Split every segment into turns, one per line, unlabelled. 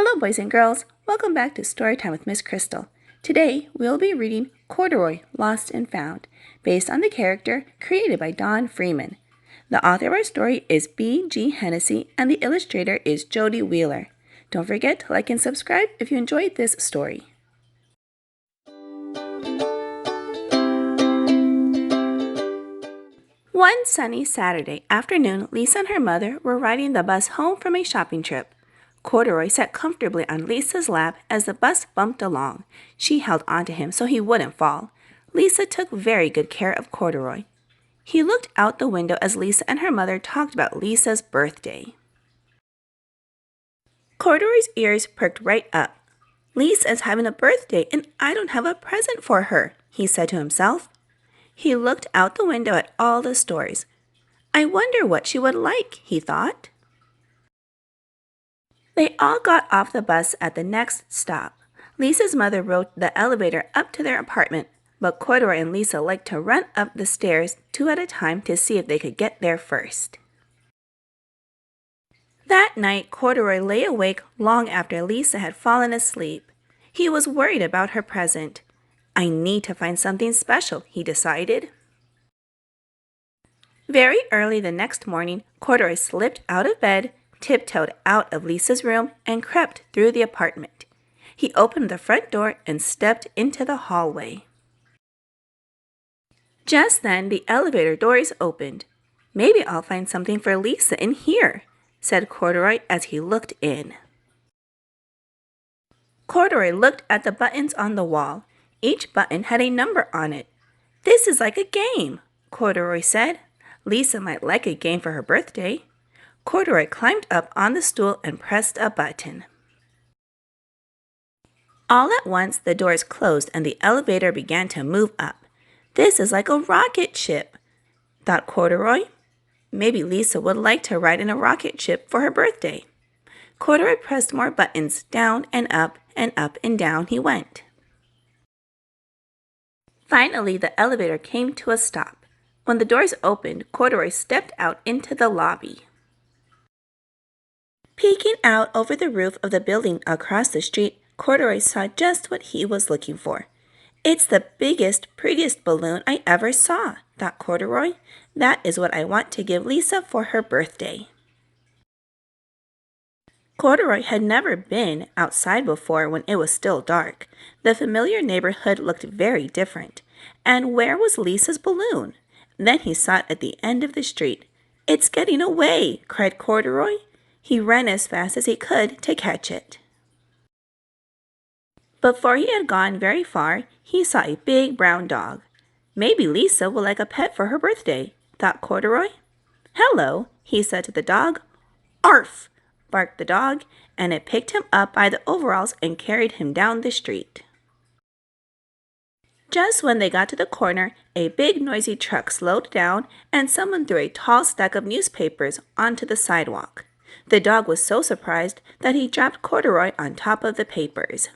Hello, boys and girls. Welcome back to Storytime with Miss Crystal. Today, we'll be reading Corduroy, Lost and Found, based on the character created by Freeman. The author of our story is B.G. Hennessy, and the illustrator is Jody Wheeler. Don't forget to like and subscribe if you enjoyed this story. One sunny Saturday afternoon, Lisa and her mother were riding the bus home from a shopping trip. Corduroy sat comfortably on Lisa's lap as the bus bumped along. She held onto him so he wouldn't fall. Lisa took very good care of Corduroy. He looked out the window as Lisa and her mother talked about Lisa's birthday. Corduroy's ears perked right up. "Lisa is having a birthday and I don't have a present for her," he said to himself. He looked out the window at all the stores. "I wonder what she would like," he thought. They all got off the bus at the next stop. Lisa's mother rode the elevator up to their apartment, but Corduroy and Lisa liked to run up the stairs 2 at a time to see if they could get there first. That night, Corduroy lay awake long after Lisa had fallen asleep. He was worried about her present. "I need to find something special," he decided. Very early the next morning, Corduroy slipped out of bed, tiptoed out of Lisa's room, and crept through the apartment. He opened the front door and stepped into the hallway. Just then, the elevator doors opened. "Maybe I'll find something for Lisa in here," said Corduroy as he looked in. Corduroy looked at the buttons on the wall. Each button had a number on it. "This is like a game," Corduroy said. "Lisa might like a game for her birthday." Corduroy climbed up on the stool and pressed a button. All at once, the doors closed and the elevator began to move up. "This is like a rocket ship," thought Corduroy. Maybe Lisa would like to ride in a rocket ship for her birthday. Corduroy pressed more buttons. Down and up and down he went. Finally, the elevator came to a stop. When the doors opened, Corduroy stepped out into the lobby. Peeking out over the roof of the building across the street, Corduroy saw just what he was looking for. "It's the biggest, prettiest balloon I ever saw," thought Corduroy. "That is what I want to give Lisa for her birthday." Corduroy had never been outside before when it was still dark. The familiar neighborhood looked very different. And where was Lisa's balloon? Then he saw it at the end of the street. "It's getting away!" cried Corduroy. He ran as fast as he could to catch it. Before he had gone very far, he saw a big brown dog. "Maybe Lisa will like a pet for her birthday," thought Corduroy. "Hello," he said to the dog. "Arf!" barked the dog, and it picked him up by the overalls and carried him down the street. Just when they got to the corner, a big noisy truck slowed down and someone threw a tall stack of newspapers onto the sidewalk. The dog was so surprised that he dropped Corduroy on top of the papers.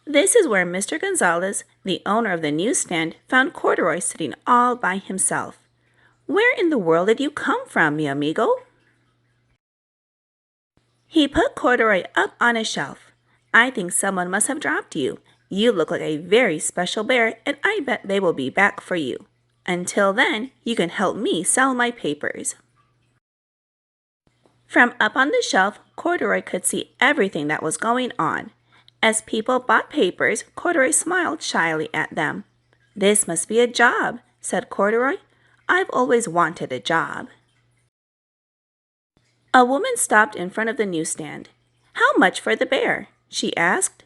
This is where Mr. Gonzalez, the owner of the newsstand, found Corduroy sitting all by himself. "Where in the world did you come from, mi amigo?" He put Corduroy up on a shelf. "I think someone must have dropped you. You look like a very special bear, and I bet they will be back for you. Until then, you can help me sell my papers." From up on the shelf, Corduroy could see everything that was going on. As people bought papers, Corduroy smiled shyly at them. "This must be a job," said Corduroy. "I've always wanted a job." A woman stopped in front of the newsstand. "How much for the bear?" she asked.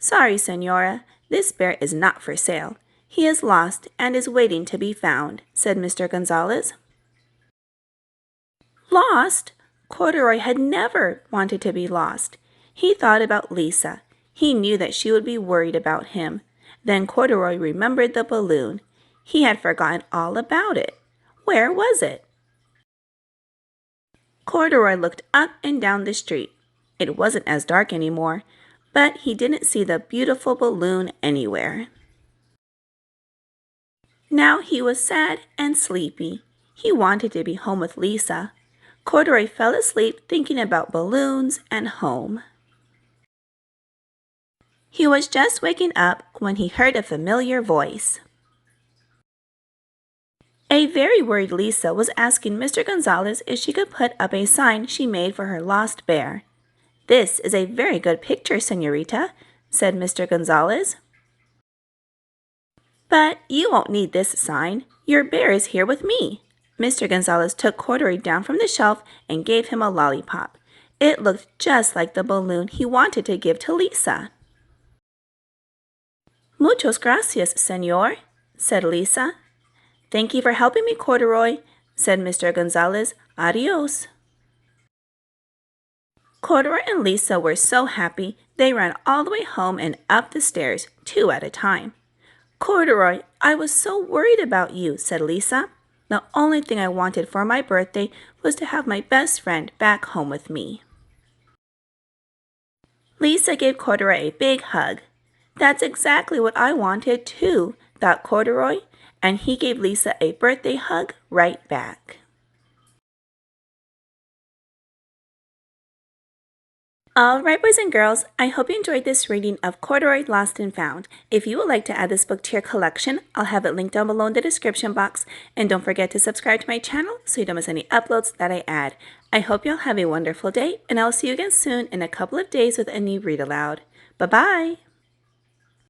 "Sorry, Senora, this bear is not for sale. He is lost and is waiting to be found," said Mr. Gonzalez. Lost? Corduroy had never wanted to be lost. He thought about Lisa. He knew that she would be worried about him. Then Corduroy remembered the balloon. He had forgotten all about it. Where was it? Corduroy looked up and down the street. It wasn't as dark anymore, but he didn't see the beautiful balloon anywhere. Now he was sad and sleepy. He wanted to be home with Lisa. Corduroy fell asleep thinking about balloons and home. He was just waking up when he heard a familiar voice. A very worried Lisa was asking Mr. Gonzalez if she could put up a sign she made for her lost bear. "This is a very good picture, señorita," said Mr. Gonzalez. "But you won't need this sign. Your bear is here with me." Mr. Gonzalez took Corduroy down from the shelf and gave him a lollipop. It looked just like the balloon he wanted to give to Lisa. "Muchas gracias, señor," said Lisa. "Thank you for helping me, Corduroy," said Mr. Gonzalez. "Adios." Corduroy and Lisa were so happy they ran all the way home and up the stairs, 2 at a time. "Corduroy, I was so worried about you," said Lisa. "The only thing I wanted for my birthday was to have my best friend back home with me." Lisa gave Corduroy a big hug. "That's exactly what I wanted too," thought Corduroy, and he gave Lisa a birthday hug right back. Alright, boys and girls, I hope you enjoyed this reading of Corduroy Lost and Found. If you would like to add this book to your collection, I'll have it linked down below in the description box. And don't forget to subscribe to my channel so you don't miss any uploads that I add. I hope you'll have a wonderful day, and I'll see you again soon in a couple of days with a new read aloud. Bye-bye!